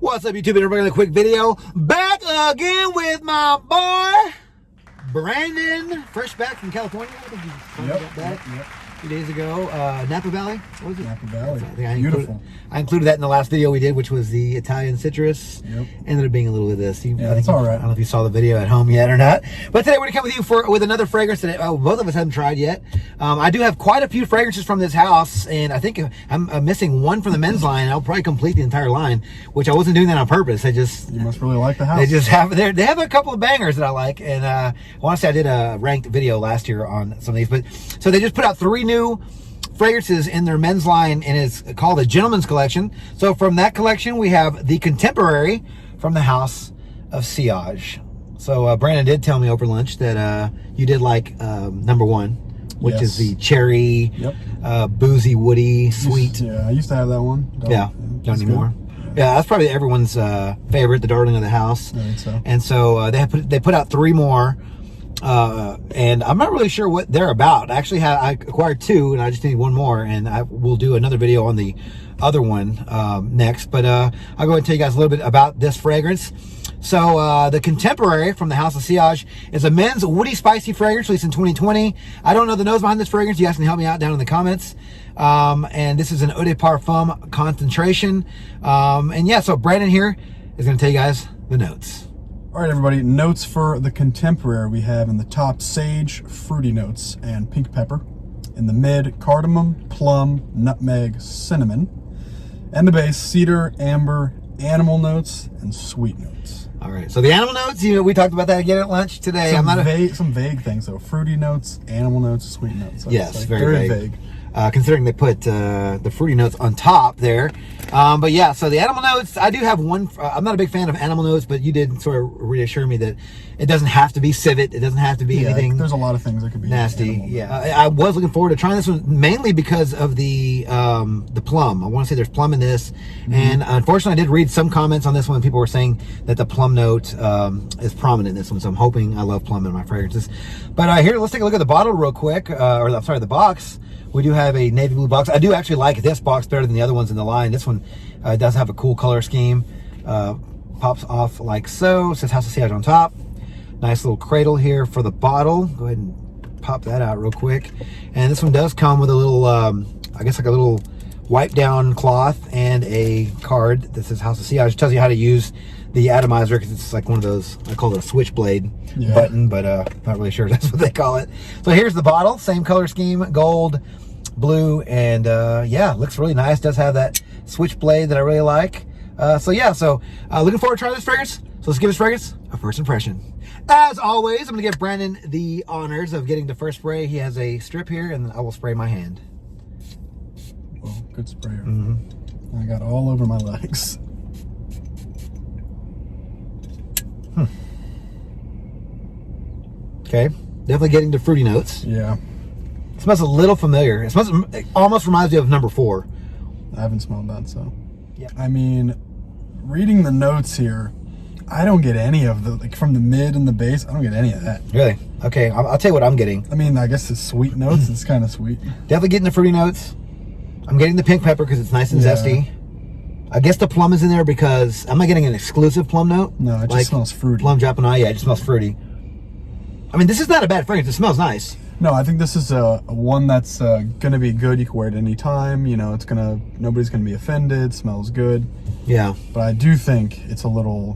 What's up, YouTube? We're a quick video. Back again with my boy, Brandon. Fresh back from California. I think you got back a few days ago. Napa Valley? What was it? Napa Valley. Beautiful. I included that in the last video we did, which was the Italian citrus. Yep. Ended up being a little bit of this. It's all right. I don't know if you saw the video at home yet or not. But today we're going to come with you with another fragrance that both of us haven't tried yet. I do have quite a few fragrances from this house, and I think I'm missing one from the men's line. I'll probably complete the entire line, which I wasn't doing that on purpose. You must really like the house. They have a couple of bangers that I like, and I want to say I did a ranked video last year on some of these. But so they just put out 3 new fragrances in their men's line, and it's called the Gentleman's Collection. So from that collection, we have the Contemporary from the House of Sillage. So Brandon did tell me over lunch that you did like number 1, which is the cherry, boozy, woody, sweet. I used to have that one. Don't anymore. Yeah, that's probably everyone's favorite, the darling of the house. I think so. And so they put out 3 more. And I'm not really sure what they're about. Actually, I acquired 2, and I just need 1 more, and I will do another video on the other one next. But I'll go ahead and tell you guys a little bit about this fragrance. So the Contemporary from the House of Sillage is a men's woody spicy fragrance released in 2020. I don't know the nose behind this fragrance. You guys can help me out down in the comments. And this is an eau de parfum concentration. And yeah, so Brandon here is going to tell you guys the notes. All right, everybody, notes for the Contemporary. We have in the top sage, fruity notes, and pink pepper. In the mid, cardamom, plum, nutmeg, cinnamon. And the base, cedar, amber, animal notes, and sweet notes. All right, so the animal notes, we talked about that again at lunch today. Some vague things, though. Fruity notes, animal notes, sweet notes. So yes, like very vague. Considering they put the fruity notes on top there. But yeah, so the animal notes, I do have one. I'm not a big fan of animal notes, but you did sort of reassure me that it doesn't have to be civet. It doesn't have to be anything. There's a lot of things that could be nasty. I was looking forward to trying this one mainly because of the plum. I want to say there's plum in this, and unfortunately, I did read some comments on this one. People were saying that the plum note is prominent in this one, so I'm hoping I love plum in my fragrances. But here, let's take a look at the bottle real quick, or I'm sorry, the box. We do have a navy blue box. I do actually like this box better than the other ones in the line. This one does have a cool color scheme. Pops off like so. It says House of Sillage on top. Nice little cradle here for the bottle. Go ahead and pop that out real quick. And this one does come with a little, I guess like a little wipe down cloth and a card that says House of Sillage. It tells you how to use the atomizer, because it's like one of those, I call it a switchblade button, but not really sure that's what they call it. So here's the bottle, same color scheme, gold, blue, and yeah, looks really nice. Does have that switchblade that I really like. So yeah, looking forward to trying this fragrance. So let's give this fragrance a first impression. As always, I'm gonna give Brandon the honors of getting the first spray. He has a strip here, and I will spray my hand. Well, good sprayer. I got all over my legs. Okay, definitely getting the fruity notes. Yeah. It smells a little familiar. It almost reminds me of number 4. I haven't smelled that, so. Yeah. I mean, reading the notes here, I don't get any of the, like from the mid and the base, I don't get any of that. Really? Okay, I'll tell you what I'm getting. I mean, I guess the sweet notes, it's kind of sweet. Definitely getting the fruity notes. I'm getting the pink pepper because it's nice and zesty. I guess the plum is in there because I'm not getting an exclusive plum note. No, it just smells fruity. Plum dropping eye, yeah, it just smells fruity. I mean, this is not a bad fragrance. It smells nice. No, I think this is a one that's gonna be good. You can wear it any time. You know, nobody's gonna be offended. Smells good. Yeah. But I do think it's a little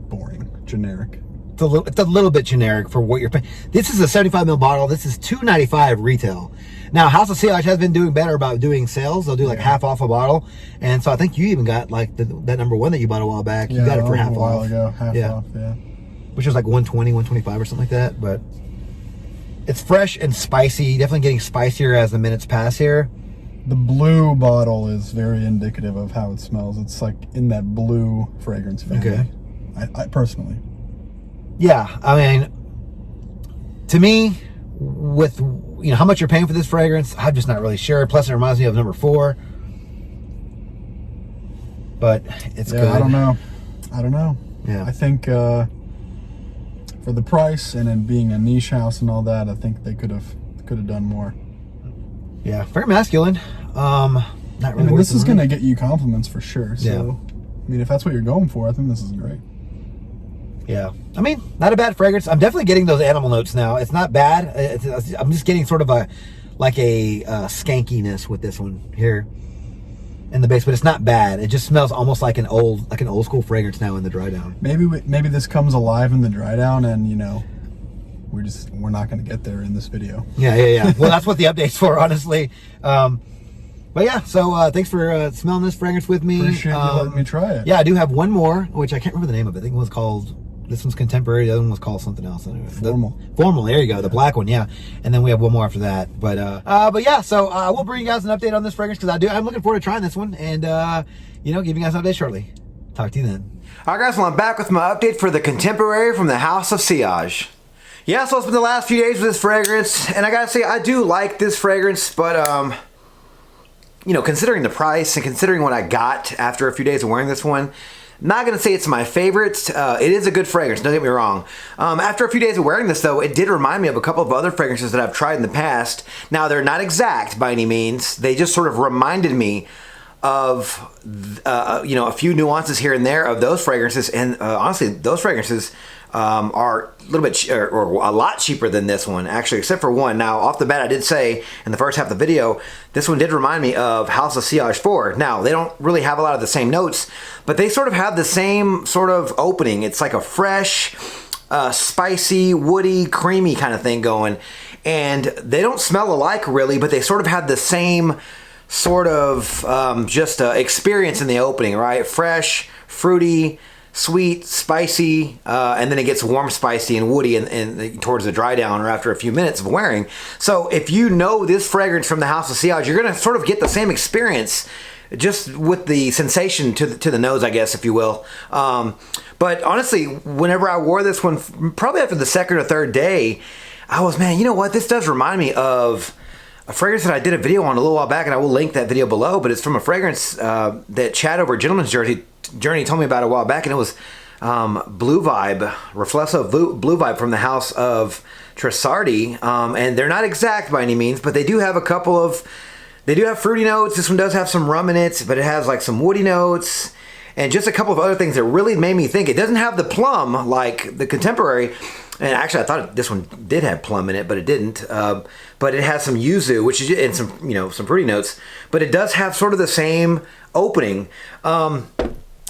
boring, generic. It's a little bit generic for what you're paying. This is a 75 ml bottle. This is $2.95 retail. Now, House of Sillage has been doing better about doing sales. They'll do like half off a bottle, and so I think you even got like that number 1 that you bought a while back. You got it for half off. A while ago, half off. Yeah. Which was like 120, 125 or something like that. But it's fresh and spicy. Definitely getting spicier as the minutes pass here. The blue bottle is very indicative of how it smells. It's like in that blue fragrance family. Okay. I personally. Yeah, I mean, to me, with how much you're paying for this fragrance, I'm just not really sure. Plus, it reminds me of number 4. But it's good. I don't know. Yeah. I think for the price and then being a niche house and all that, I think they could have done more. Yeah, very masculine. Not really. I mean, this is gonna get you compliments for sure. So I mean, if that's what you're going for, I think this is great. Yeah, I mean, not a bad fragrance. I'm definitely getting those animal notes now. It's not bad. I'm just getting sort of a skankiness with this one here in the base, but it's not bad. It just smells almost like an old school fragrance now in the dry down. Maybe this comes alive in the dry down, and you know, we're not going to get there in this video. Yeah. Well, that's what the update's for, honestly. But yeah, so thanks for smelling this fragrance with me. Appreciate you letting me try it. Yeah, I do have one more, which I can't remember the name of it. I think it was called, this one's Contemporary, the other one was called something else. Formal. Formal, there you go, the black one, yeah. And then we have one more after that. But yeah, so I will bring you guys an update on this fragrance, because I'm looking forward to trying this one, and give you guys an update shortly. Talk to you then. All right, guys, well, I'm back with my update for the Contemporary from the House of Sillage. Yeah, so it's been the last few days with this fragrance, and I gotta say, I do like this fragrance, but considering the price and considering what I got after a few days of wearing this one, not going to say it's my favorite. It is a good fragrance, don't get me wrong. After a few days of wearing this, though, it did remind me of a couple of other fragrances that I've tried in the past. Now, they're not exact by any means. They just sort of reminded me of, a few nuances here and there of those fragrances. And honestly, those fragrances are a little bit or a lot cheaper than this one, actually, except for one. Now, off the bat, I did say in the first half of the video, this one did remind me of House of Sillage 4. Now, they don't really have a lot of the same notes, but they sort of have the same sort of opening. It's like a fresh, spicy, woody, creamy kind of thing going. And they don't smell alike, really, but they sort of have the same sort of experience in the opening, right? Fresh, fruity, sweet, spicy, and then it gets warm, spicy, and woody and towards the dry down or after a few minutes of wearing. So if you know this fragrance from the House of Sillage, you're going to sort of get the same experience, just with the sensation to the nose, I guess, if you will. But honestly, whenever I wore this one, probably after the second or third day, I was, man, you know what? This does remind me of a fragrance that I did a video on a little while back, and I will link that video below, but it's from a fragrance that Chad over at Gentleman's Journey told me about a while back, and it was Blue Vibe, Reflesso Blue Vibe from the House of Tressardi, and they're not exact by any means, but they do have they do have fruity notes. This one does have some rum in it, but it has like some woody notes, and just a couple of other things that really made me think. It doesn't have the plum like the Contemporary, and actually I thought this one did have plum in it, but it didn't. But it has some yuzu, which is, and some fruity notes, but it does have sort of the same opening.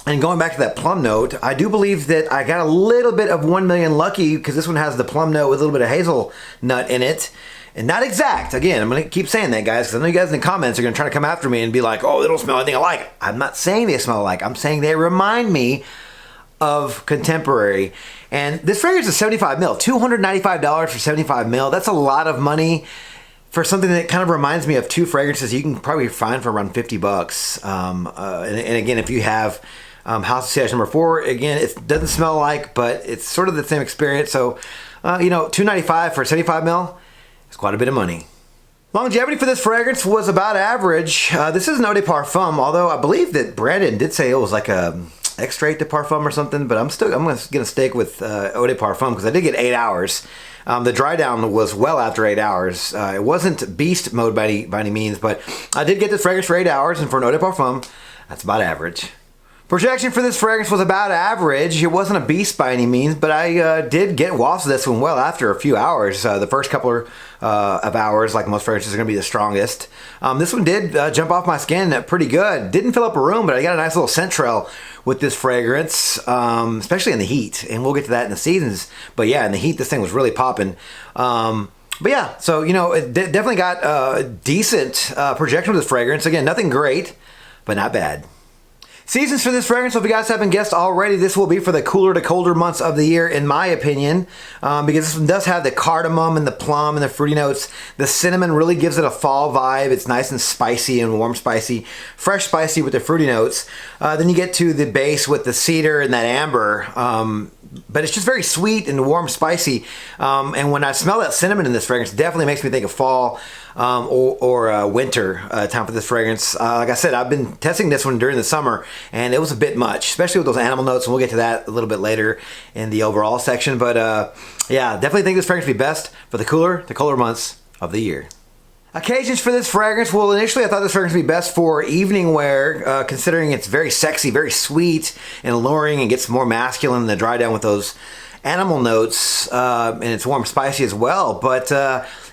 And going back to that plum note, I do believe that I got a little bit of 1 Million Lucky, because this one has the plum note with a little bit of hazelnut in it. And not exact. Again, I'm going to keep saying that, guys, because I know you guys in the comments are going to try to come after me and be like, oh, they don't smell anything alike. I'm not saying they smell alike. I'm saying they remind me of Contemporary. And this fragrance is 75 mil. $295 for 75 mil. That's a lot of money for something that kind of reminds me of two fragrances you can probably find for around 50 bucks. And again, if you have House of Sillage number 4, again, it doesn't smell alike, but it's sort of the same experience. So, $295 for 75 mil is quite a bit of money. Longevity for this fragrance was about average. This is an eau de parfum, although I believe that Brandon did say it was like a extrait de parfum or something, but I'm going to stick with eau de parfum because I did get 8 hours. The dry down was well after 8 hours. It wasn't beast mode by any means, but I did get this fragrance for 8 hours, and for an eau de parfum, that's about average. Projection for this fragrance was about average. It wasn't a beast by any means, but I did get wafts of this one well after a few hours. The first couple of hours, like most fragrances, are going to be the strongest. This one did jump off my skin pretty good. Didn't fill up a room, but I got a nice little scent trail with this fragrance, especially in the heat. And we'll get to that in the seasons. But yeah, in the heat, this thing was really popping. But yeah, so, it definitely got a decent projection with this fragrance. Again, nothing great, but not bad. Seasons for this fragrance, so if you guys haven't guessed already, this will be for the cooler to colder months of the year, in my opinion, because this one does have the cardamom and the plum and the fruity notes. The cinnamon really gives it a fall vibe. It's nice and spicy and warm spicy, fresh spicy with the fruity notes. Then you get to the base with the cedar and that amber, but it's just very sweet and warm spicy. And when I smell that cinnamon in this fragrance, it definitely makes me think of fall or winter time for this fragrance. Like I said, I've been testing this one during the summer, and it was a bit much, especially with those animal notes, and we'll get to that a little bit later in the overall section. But yeah, definitely think this fragrance would be best for the cooler to colder months of the year. Occasions for this fragrance. Well, initially I thought this fragrance would be best for evening wear, considering it's very sexy, very sweet and alluring, and gets more masculine in the dry down with those animal notes, and it's warm, spicy as well. But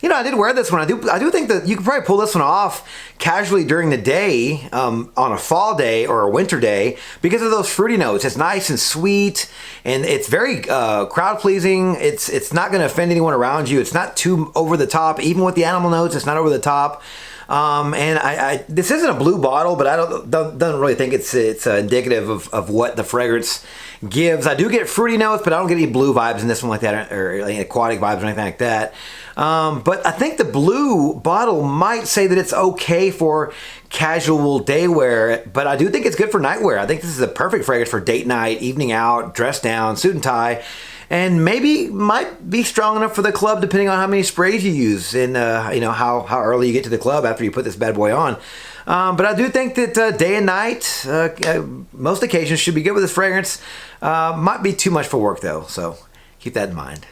you know, I did wear this one. I do think that you could probably pull this one off casually during the day, on a fall day or a winter day, because of those fruity notes. It's nice and sweet, and it's very crowd pleasing. It's not going to offend anyone around you. It's not too over the top. Even with the animal notes, it's not over the top. And I this isn't a blue bottle, but I don't really think it's indicative of what the fragrance gives. I do get fruity notes, but I don't get any blue vibes in this one like that, or any aquatic vibes or anything like that. But I think the blue bottle might say that it's okay for casual day wear, but I do think it's good for night wear. I think this is a perfect fragrance for date night, evening out, dress down, suit and tie. And maybe might be strong enough for the club, depending on how many sprays you use and you know, how early you get to the club after you put this bad boy on. But I do think that day and night, most occasions, should be good with this fragrance. Might be too much for work though, so keep that in mind.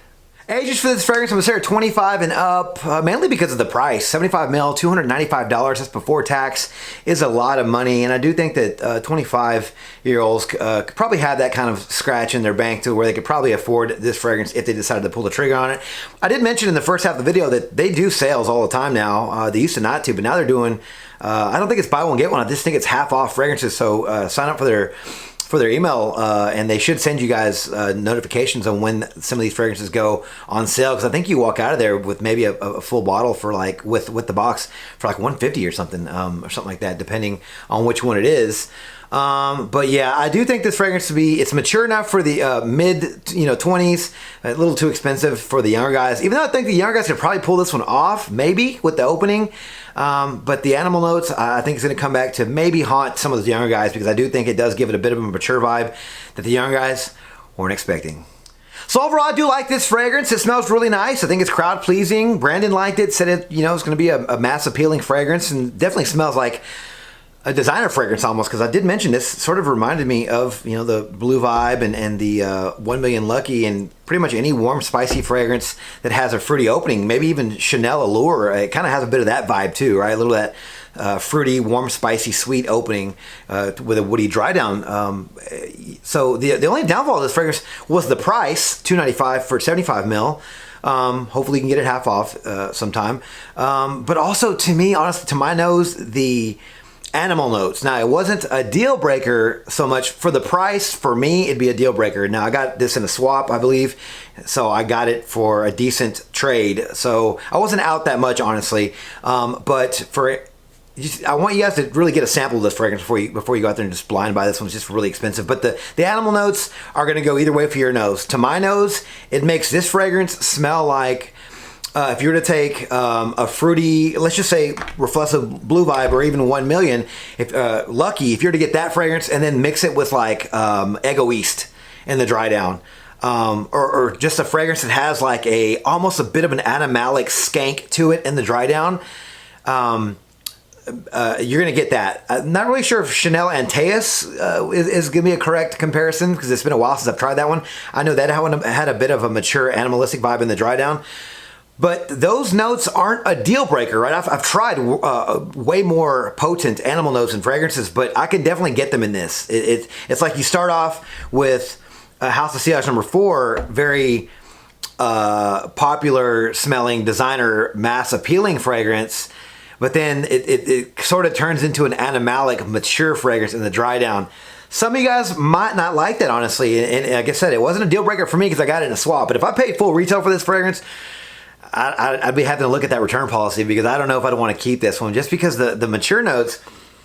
Ages for this fragrance, I'm going to say are 25 and up, mainly because of the price. 75 mil, $295, that's before tax, is a lot of money. And I do think that 25-year-olds could probably have that kind of scratch in their bank to where they could probably afford this fragrance if they decided to pull the trigger on it. I did mention in the first half of the video that they do sales all the time now. They used to not to, but now they're doing, I don't think it's buy one, get one. I just think it's half off fragrances. So sign up for their email, and they should send you guys notifications on when some of these fragrances go on sale, because I think you walk out of there with maybe a full bottle for like with the box for like $150 or something like that, depending on which one it is. But yeah, I do think this fragrance it's mature enough for the mid 20s, a little too expensive for the younger guys, even though I think the younger guys could probably pull this one off maybe with the opening. But the animal notes, I think, is going to come back to maybe haunt some of those younger guys, because I do think it does give it a bit of a mature vibe that the younger guys weren't expecting. So overall, I do like this fragrance. It smells really nice. I think it's crowd pleasing. Brandon liked it, said it, it's going to be a mass appealing fragrance, and definitely smells like a designer fragrance almost, because I did mention this sort of reminded me of the Blue Vibe and the 1 Million Lucky, and pretty much any warm spicy fragrance that has a fruity opening, maybe even Chanel Allure. It kind of has a bit of that vibe too, right? A little of that fruity, warm, spicy, sweet opening with a woody dry down. So the only downfall of this fragrance was the price, $295 for 75 mil. Hopefully you can get it half off sometime. But also, to me, honestly, to my nose, the animal notes. Now, it wasn't a deal breaker so much for the price. For me, it'd be a deal breaker. Now, I got this in a swap, I believe, so I got it for a decent trade. So I wasn't out that much, honestly. But I want you guys to really get a sample of this fragrance before you go out there and just blind buy this one. It's just really expensive. But the animal notes are going to go either way for your nose. To my nose, it makes this fragrance smell like, if you were to take a fruity, let's just say reflexive Blue Vibe, or even 1 Million, Lucky, if you were to get that fragrance and then mix it with like Egoist in the dry down, or just a fragrance that has like almost a bit of an animalic skank to it in the dry down, you're going to get that. I'm not really sure if Chanel Antaeus is going to be a correct comparison, because it's been a while since I've tried that one. I know that one had a bit of a mature animalistic vibe in the dry down. But those notes aren't a deal breaker, right? I've tried way more potent animal notes and fragrances, but I can definitely get them in this. It's like you start off with House of Sillage number 4, very popular smelling designer mass appealing fragrance, but then it sort of turns into an animalic mature fragrance in the dry down. Some of you guys might not like that, honestly, and like I said, it wasn't a deal breaker for me because I got it in a swap. But if I paid full retail for this fragrance, I'd be having to look at that return policy, because I don't know if I'd want to keep this one, just because the mature notes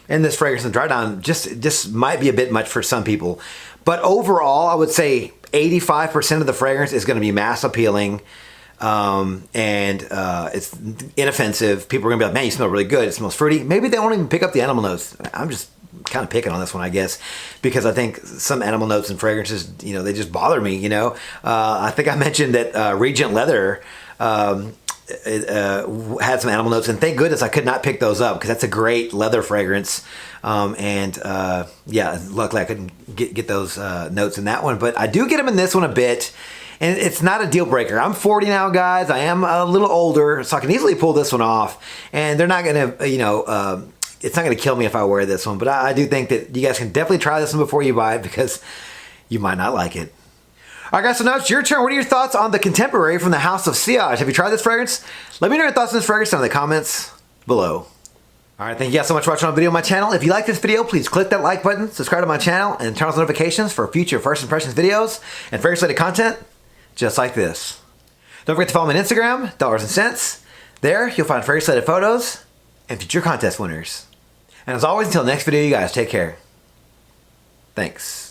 in this fragrance and dry down just might be a bit much for some people. But overall, I would say 85% of the fragrance is going to be mass appealing, and it's inoffensive. People are going to be like, man, you smell really good. It smells fruity. Maybe they won't even pick up the animal notes. I'm just kind of picking on this one, I guess, because I think some animal notes and fragrances, they just bother me. I think I mentioned that Regent Leather had some animal notes, and thank goodness I could not pick those up, because that's a great leather fragrance. Yeah, luckily I couldn't get those notes in that one, but I do get them in this one a bit. And it's not a deal breaker. I'm 40 now, guys. I am a little older, so I can easily pull this one off. And they're not going to, you know, it's not going to kill me if I wear this one. But I do think that you guys can definitely try this one before you buy it because you might not like it. All right, guys, so now it's your turn. What are your thoughts on the Contemporary from the House of Sillage? Have you tried this fragrance? Let me know your thoughts on this fragrance down in the comments below. All right, thank you guys so much for watching the video on my channel. If you like this video, please click that like button, subscribe to my channel, and turn on notifications for future first impressions videos and fragrance-related content just like this. Don't forget to follow me on Instagram, Dollars and Cents. There, you'll find fragrance-related photos and future contest winners. And as always, until next video, you guys take care. Thanks.